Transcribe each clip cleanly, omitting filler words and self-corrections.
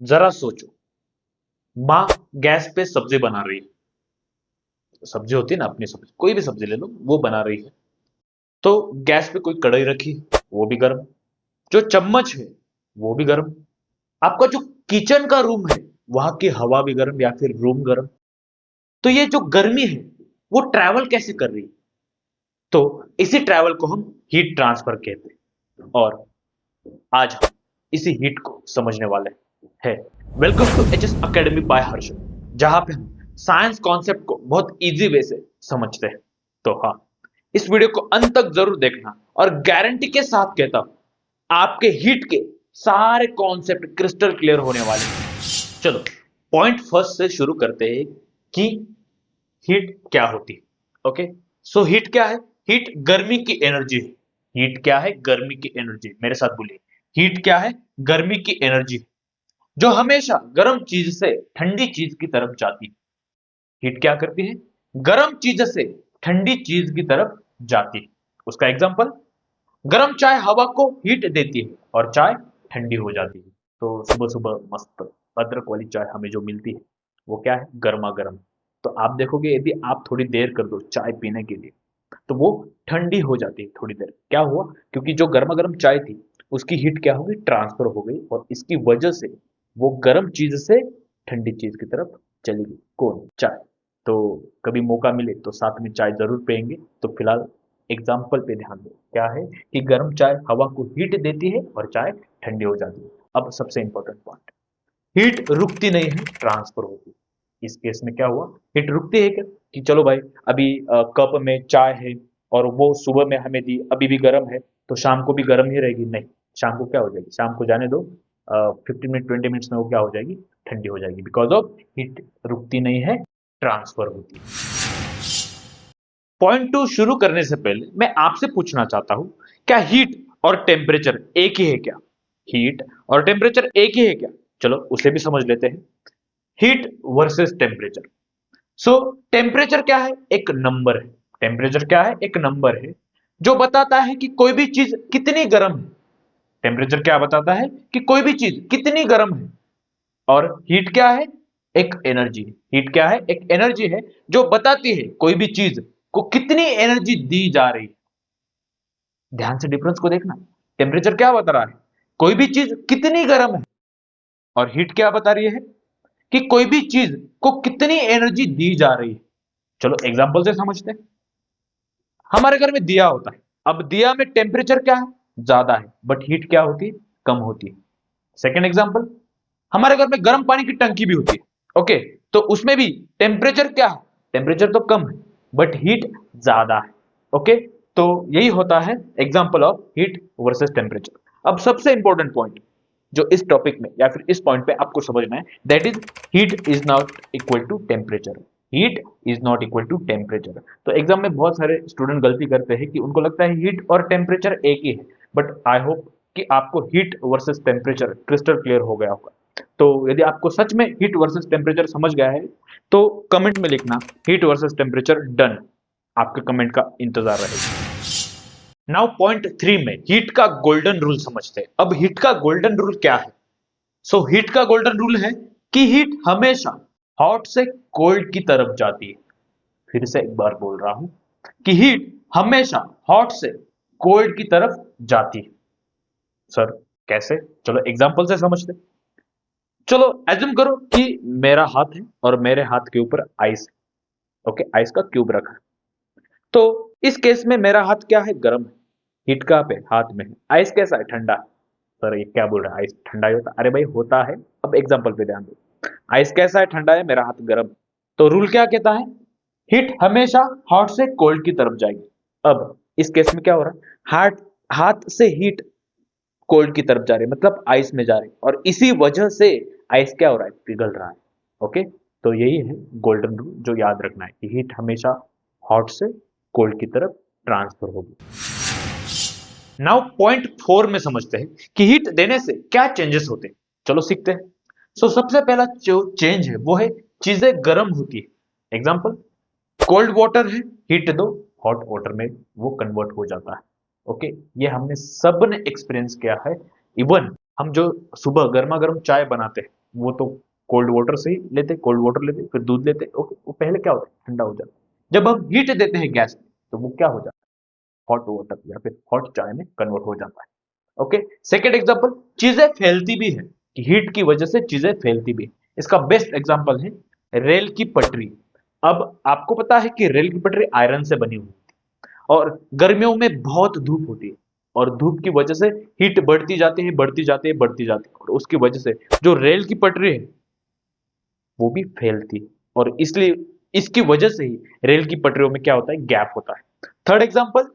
जरा सोचो, माँ गैस पे सब्जी बना रही है। सब्जी होती है ना, अपनी सब्जी, कोई भी सब्जी ले लो, वो बना रही है। तो गैस पे कोई कढ़ाई रखी, वो भी गर्म। जो चम्मच है, वो भी गर्म। आपका जो किचन का रूम है, वहां की हवा भी गर्म या फिर रूम गर्म। तो ये जो गर्मी है, वो ट्रैवल कैसे कर रही है? तो इसी ट्रैवल को हम हीट ट्रांसफर कहते हैं। और आज हम इसी हीट को समझने वाले हैं। Welcome to H S academy by Harsh, जहां पे हम साइंस कॉन्सेप्ट को बहुत इजी वे से समझते हैं। तो हाँ, इस वीडियो को अंत तक जरूर देखना, और गारंटी के साथ कहता हूं, आपके हीट के सारे कॉन्सेप्ट क्रिस्टल क्लियर होने वाले हैं। चलो, पॉइंट फर्स्ट से शुरू करते हैं कि हीट क्या होती है। ओके, सो हीट क्या है? हीट गर्मी की एनर्जी है। हीट क्या है? गर्मी की एनर्जी। मेरे साथ बोलिए, हीट क्या है? गर्मी की एनर्जी, जो हमेशा गर्म चीज से ठंडी चीज की तरफ जाती है। हीट क्या करती है? गर्म चीज से ठंडी चीज की तरफ जाती है। उसका एग्जांपल, गर्म चाय हवा को हीट देती है और चाय ठंडी हो जाती है। तो सुबह सुबह मस्त अदरक वाली चाय हमें जो मिलती है, वो क्या है? गर्मा गर्म। तो आप देखोगे, यदि आप थोड़ी देर कर दो चाय पीने के लिए, तो वो ठंडी हो जाती है थोड़ी देर। क्या हुआ? क्योंकि जो गर्मा गर्म चाय थी, उसकी हीट क्या हो गई? ट्रांसफर हो गई, और इसकी वजह से वो गर्म चीज से ठंडी चीज की तरफ चली गई। कौन? चाय। तो कभी मौका मिले तो साथ में चाय जरूर पियेंगे। तो फिलहाल एग्जाम्पल पे ध्यान दो, क्या है कि गर्म चाय हवा को हीट देती है और चाय ठंडी हो जाती है। अब सबसे इंपॉर्टेंट पॉइंट, हीट रुकती नहीं है, ट्रांसफर होती है। इस केस में क्या हुआ? हीट रुकती है क्या? कि चलो भाई, अभी कप में चाय है और वो सुबह में हमें दी, अभी भी गर्म है, तो शाम को भी गर्म ही रहेगी? नहीं, शाम को क्या हो जाएगी? शाम को जाने दो, 15 मिनट 20 मिनट्स में वो क्या हो जाएगी? ठंडी हो जाएगी। बिकॉज ऑफ हीट रुकती नहीं है, ट्रांसफर होती है। पॉइंट टू शुरू करने से पहले मैं आपसे पूछना चाहता हूं, क्या हीट और टेम्परेचर एक ही है क्या? हीट और टेम्परेचर एक ही है क्या? चलो उसे भी समझ लेते हैं। Heat versus temperature. सो टेम्परेचर क्या है? एक नंबर है। टेम्परेचर क्या है? एक नंबर है, जो बताता है कि कोई भी चीज कितनी गर्म है। टेम्परेचर क्या बताता है? कि कोई भी चीज कितनी गर्म है। और हीट क्या है? एक एनर्जी। हीट क्या है? एक एनर्जी है, जो बताती है कोई भी चीज को कितनी एनर्जी दी जा रही है। ध्यान से डिफरेंस को देखना। टेम्परेचर क्या बता रहा है? कोई भी चीज कितनी गर्म है। और हीट क्या बता रही है? कि कोई भी चीज को कितनी एनर्जी दी जा रही है। चलो एग्जांपल से समझते हैं। हमारे घर में दिया होता है। अब दिया में टेम्परेचर क्या है? ज्यादा है, बट हीट क्या होती है? कम होती है। सेकेंड एग्जांपल, हमारे घर में गर्म पानी की टंकी भी होती है। ओके, तो उसमें भी टेम्परेचर क्या है? टेम्परेचर तो कम है, बट हीट ज्यादा है। ओके, तो यही होता है example of heat versus temperature. अब सबसे इंपॉर्टेंट पॉइंट जो इस टॉपिक में या फिर इस पॉइंट पे आपको समझना है, that is heat is not equal to temperature. Heat is not equal to temperature. तो एग्जाम में बहुत सारे स्टूडेंट गलती करते हैं कि उनको लगता है हीट और टेम्परेचर एक ही है। बट आई होप कि आपको heat versus temperature crystal clear हो गया होगा। तो यदि आपको सच में हीट वर्सेस टेम्परेचर समझ गया है, तो कमेंट में लिखना हीट वर्सेस टेम्परेचर डन। आपके कमेंट का इंतजार रहेगा। नाउ पॉइंट 3 में हीट का गोल्डन रूल समझते हैं। अब हीट का गोल्डन रूल क्या है? सो हीट का गोल्डन रूल है कि हीट हमेशा हॉट से कोल्ड की तरफ जाती है। फिर से एक बार बोल रहा हूं कि हीट हमेशा हॉट से कोल्ड की तरफ जाती है। सर कैसे? चलो एग्जांपल से समझते हैं। चलो एज्यूम करो कि मेरा हाथ है और मेरे हाथ के ऊपर आइस है। ओके, आइस का क्यूब रखा है। तो इस केस में मेरा हाथ क्या है? गर्म है। हीट कहां पे? हाथ में है। आइस कैसा है? ठंडा है। सर ये क्या बोल रहा है? आइस ठंडा ही होता है? अरे भाई होता है। अब एग्जांपल पे ध्यान दो। आइस कैसा है? ठंडा है, मेरा हाथ गर्म है। तो रूल क्या कहता है? हीट हमेशा हॉट से कोल्ड की तरफ जाएगी। अब इस केस में क्या हो रहा है? हाथ हाथ से हीट कोल्ड की तरफ जा रही है, मतलब आइस में जा रही है, और इसी वजह से आइस क्या हो रहा है? पिघल रहा है। ओके, तो यही है गोल्डन रूल जो याद रखना है कि हीट हमेशा हॉट से कोल्ड की तरफ ट्रांसफर होगी। नाउ पॉइंट 4 में समझते हैं कि हीट देने से क्या चेंजेस होते हैं। चलो सीखते हैं। सो सबसे पहला जो चेंज है वो है चीजें गर्म होती है। एग्जांपल, कोल्ड वाटर है, हीट दो, हॉट वाटर में वो कन्वर्ट हो जाता है। ओके, ये हमने सब ने एक्सपीरियंस किया है। इवन हम जो सुबह गर्मा गर्म चाय बनाते हैं, वो तो कोल्ड वाटर से ही लेते, कोल्ड वाटर लेते फिर दूध लेते, ओके। वो पहले क्या होता है, ठंडा हो जाता है। जब हम हीट देते हैं गैस में तो वो क्या हो जाता है, हॉट वाटर या फिर हॉट चाय में कन्वर्ट हो जाता है, ओके। सेकेंड एग्जाम्पल, चीजें फैलती भी है कि हीट की वजह से चीजें फैलती भी है। इसका बेस्ट एग्जाम्पल है रेल की पटरी। अब आपको पता है कि रेल की पटरी आयरन से बनी हुई है और गर्मियों में बहुत धूप होती है और धूप की वजह से हीट बढ़ती जाती है, बढ़ती जाती है, बढ़ती जाती है, और उसकी वजह से जो रेल की पटरी है वो भी फैलती है और इसलिए इसकी वजह से ही रेल की पटरियों में क्या होता है, गैप होता है। थर्ड एग्जांपल,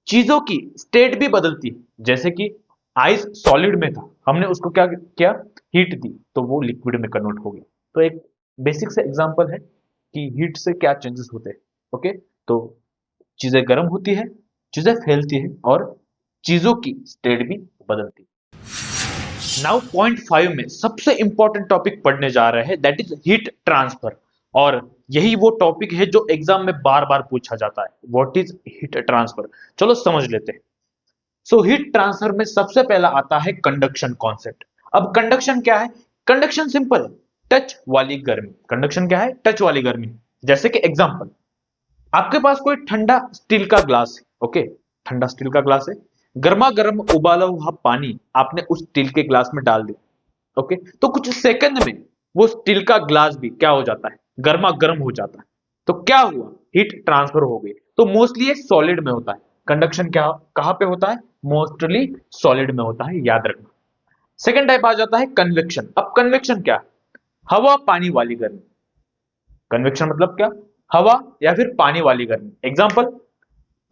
चीजों की स्टेट भी बदलती है। जैसे कि आइस सॉलिड में था, हमने उसको क्या किया, हीट दी तो वो लिक्विड में कन्वर्ट हो गया। तो एक बेसिक से एग्जांपल है कि हीट से क्या चेंजेस होते हैं, ओके। तो चीजें गर्म होती है, चीजें फैलती है और चीजों की स्टेट भी बदलती है। नाउ पॉइंट 5 में सबसे इंपॉर्टेंट टॉपिक पढ़ने जा रहे हैं, दैट इज हीट ट्रांसफर। और यही वो टॉपिक है जो एग्जाम में बार बार पूछा जाता है, व्हाट इज हीट ट्रांसफर। चलो समझ लेते हैं। सो हीट ट्रांसफर में सबसे पहला आता है कंडक्शन कॉन्सेप्ट। अब कंडक्शन क्या है, कंडक्शन सिंपल है, टच वाली गर्मी। कंडक्शन क्या है, टच वाली गर्मी। जैसे कि एग्जांपल, आपके पास कोई ठंडा स्टील का ग्लास है, ओके। ठंडा स्टील का ग्लास है, गर्मा गर्म उबाला हुआ पानी आपने उस स्टील के ग्लास में डाल दिया, ओके। तो कुछ सेकंड में वो स्टील का ग्लास भी क्या हो जाता है, गर्मा गर्म हो जाता है। तो क्या हुआ, हीट ट्रांसफर हो गई। तो मोस्टली ये सॉलिड में होता है। कंडक्शन क्या कहां पे होता है, मोस्टली सॉलिड में होता है, याद रखना। सेकंड टाइप आ जाता है कन्वेक्शन। अब कन्वेक्शन क्या, हवा पानी वाली गर्मी। कन्वेक्शन मतलब क्या, हवा या फिर पानी वाली गर्मी। एग्जांपल,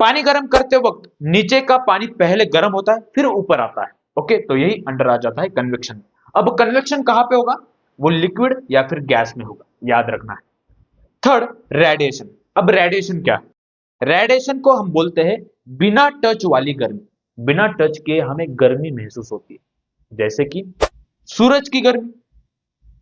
पानी गर्म करते वक्त नीचे का पानी पहले गर्म होता है फिर ऊपर आता है, ओके। तो यही अंडर आ जाता है कन्वेक्शन। अब कन्वेक्शन कहां पे होगा, वो लिक्विड या फिर गैस में होगा, याद रखना है। Third, radiation. अब रेडिएशन क्या है, रेडिएशन को हम बोलते हैं बिना टच वाली गर्मी। बिना टच के हमें गर्मी महसूस होती है। जैसे कि सूरज की गर्मी,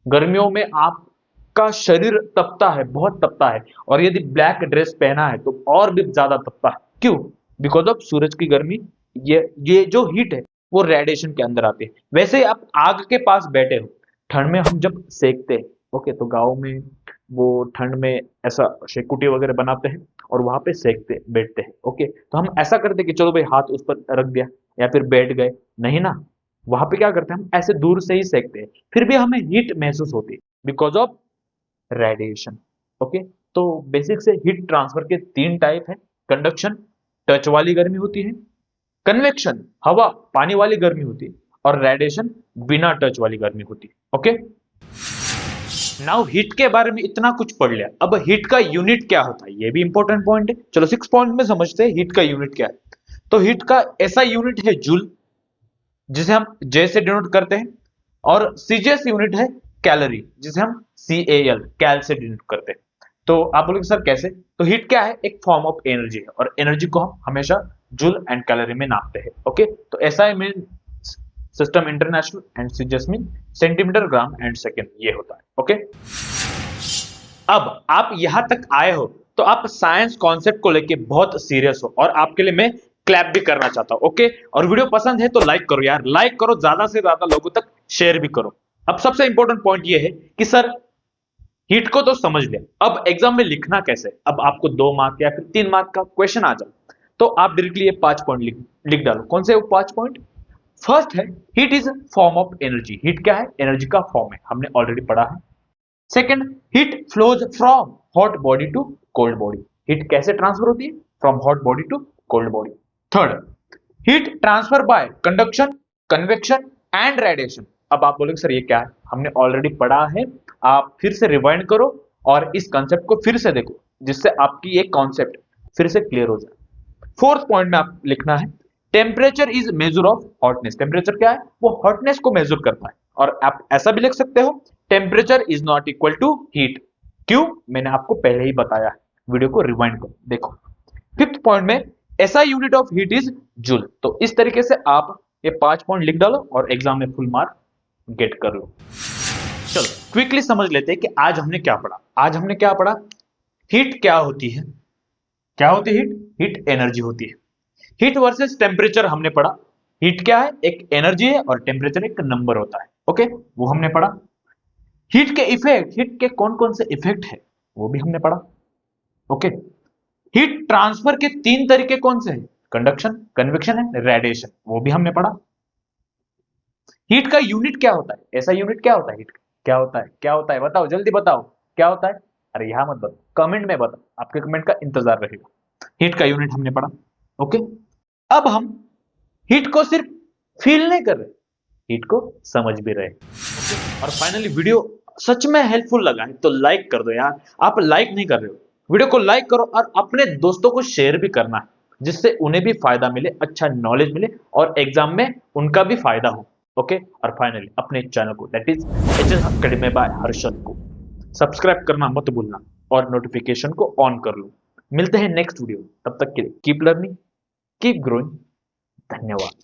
गर्मियों में आपका शरीर तपता है, बहुत तपता है, और यदि ब्लैक ड्रेस पहना है तो और भी ज्यादा तपता है। क्यों, बिकॉज ऑफ सूरज की गर्मी। ये जो हीट है वो रेडिएशन के अंदर आती है। वैसे ही आप आग के पास बैठे हो, ठंड में हम जब सेकते हैं, ओके, तो गाँव में वो ठंड में ऐसा शेकुटी वगैरह बनाते हैं और वहां पे सेकते बैठते हैं, ओके। तो हम ऐसा करते कि चलो भाई हाथ उस पर रख दिया या फिर बैठ गए, नहीं ना। वहां पे क्या करते हैं, हम ऐसे दूर से ही सेकते हैं, फिर भी हमें हीट महसूस होती है बिकॉज ऑफ रेडिएशन, ओके। तो बेसिक से हीट ट्रांसफर के तीन टाइप है, कंडक्शन टच वाली गर्मी होती है, कन्वेक्शन हवा पानी वाली गर्मी होती है, और रेडिएशन बिना टच वाली गर्मी होती है, ओके। नाउ हीट के बारे में इतना कुछ पढ़ लिया, अब हीट का यूनिट क्या होता है, ये भी इंपॉर्टेंट पॉइंट है। चलो 6 पॉइंट में समझते हैं हीट का यूनिट क्या है। तो हीट का ऐसा यूनिट है जूल, जिसे हम जे से डिनोट करते हैं, और सीजीएस यूनिट है कैलोरी, जिसे हम CAL कैल से डिनोट करते हैं। तो आप बोलोगे सर कैसे, तो हीट क्या है, एक फॉर्म ऑफ एनर्जी है, और एनर्जी को हम हमेशा जूल एंड कैलोरी में नापते हैं, ओके। तो SI mean system international and CGS mean centimetre gram and second, ये होता है, ओके। अब आप यहां तक आए हो तो आप साइंस कॉन्सेप्ट को लेके बहुत सीरियस हो, और आपके लिए मैं क्लैप भी करना चाहता हूं, ओके। और वीडियो पसंद है तो लाइक करो यार, लाइक करो, ज्यादा से ज्यादा लोगों तक शेयर भी करो। अब सबसे इंपॉर्टेंट पॉइंट ये है कि सर हीट को तो समझ लिया, अब एग्जाम में लिखना कैसे। अब आपको 2 मार्क या फिर 3 मार्क का क्वेश्चन आ जाए तो आप डायरेक्टली ये 5 पॉइंट लिख डालो। कौन से वो 5 पॉइंट, फर्स्ट है heat is form of energy. Heat क्या है, एनर्जी का फॉर्म है, हमने ऑलरेडी पढ़ा है। Second, heat flows from hot body to cold body. Heat कैसे ट्रांसफर होती है, from hot body to cold body. Third, heat transfer by conduction, convection and radiation. अब आप बोलेंगे सर ये क्या है, हमने ऑलरेडी पढ़ा है, आप फिर से रिवाइंड करो और इस कॉन्सेप्ट को फिर से देखो, जिससे आपकी ये कॉन्सेप्ट फिर से क्लियर हो जाए। फोर्थ पॉइंट में आप लिखना है temperature is measure of hotness. Temperature क्या है, वो हॉटनेस को मेजर करता है। और आप ऐसा भी लिख सकते हो temperature is not equal to heat. क्यों, मैंने आपको पहले ही बताया, वीडियो को रिवाइंड करो देखो। फिफ्थ पॉइंट में ऐसा unit of heat is joule. तो इस तरीके से आप ये 5 पॉइंट लिख डालो और एग्जाम में फुल मार्क गेट कर लो। चलो क्विकली समझ लेते हैं कि आज हमने क्या पढ़ा। आज हमने क्या पढ़ा, हीट क्या होती है, क्या होती है हीट, हीट एनर्जी होती है। हीट वर्सेस टेम्परेचर हमने पढ़ा। हीट क्या है, एक एनर्जी है, और टेम्परेचर एक नंबर होता है। ओके, वो हमने पढ़ा। हीट के इफेक्ट, हीट के कौन कौन से इफेक्ट है वो भी हमने पढ़ा। ओके, हीट ट्रांसफर के तीन तरीके कौन से हैं? कंडक्शन, कन्वेक्शन एंड रेडिएशन, वो भी हमने पढ़ा। हीट का यूनिट क्या होता है? ऐसा यूनिट क्या होता है हीट का? क्या होता है, क्या होता है, बताओ जल्दी बताओ, क्या होता है? अरे यहां मत बताओ, कमेंट में बताओ, आपके कमेंट का इंतजार रहेगा। हीट का यूनिट हमने पढ़ा। ओके, अब हम हीट को सिर्फ फील नहीं कर रहे, हीट को समझ भी रहे। और फाइनली वीडियो सच में हेल्पफुल लगा है तो लाइक कर दो यार। आप लाइक नहीं कर रहे हो, वीडियो को लाइक करो और अपने दोस्तों को शेयर भी करना है, जिससे उन्हें भी फायदा मिले, अच्छा नॉलेज मिले और एग्जाम में उनका भी फायदा हो। ओके, और फाइनली अपने चैनल को that is HS academy by Harshad को सब्सक्राइब करना मत भूलना और नोटिफिकेशन को ऑन कर लो। मिलते हैं नेक्स्ट वीडियो, तब तक के लिए कीप लर्निंग, कीप ग्रोइंग। धन्यवाद।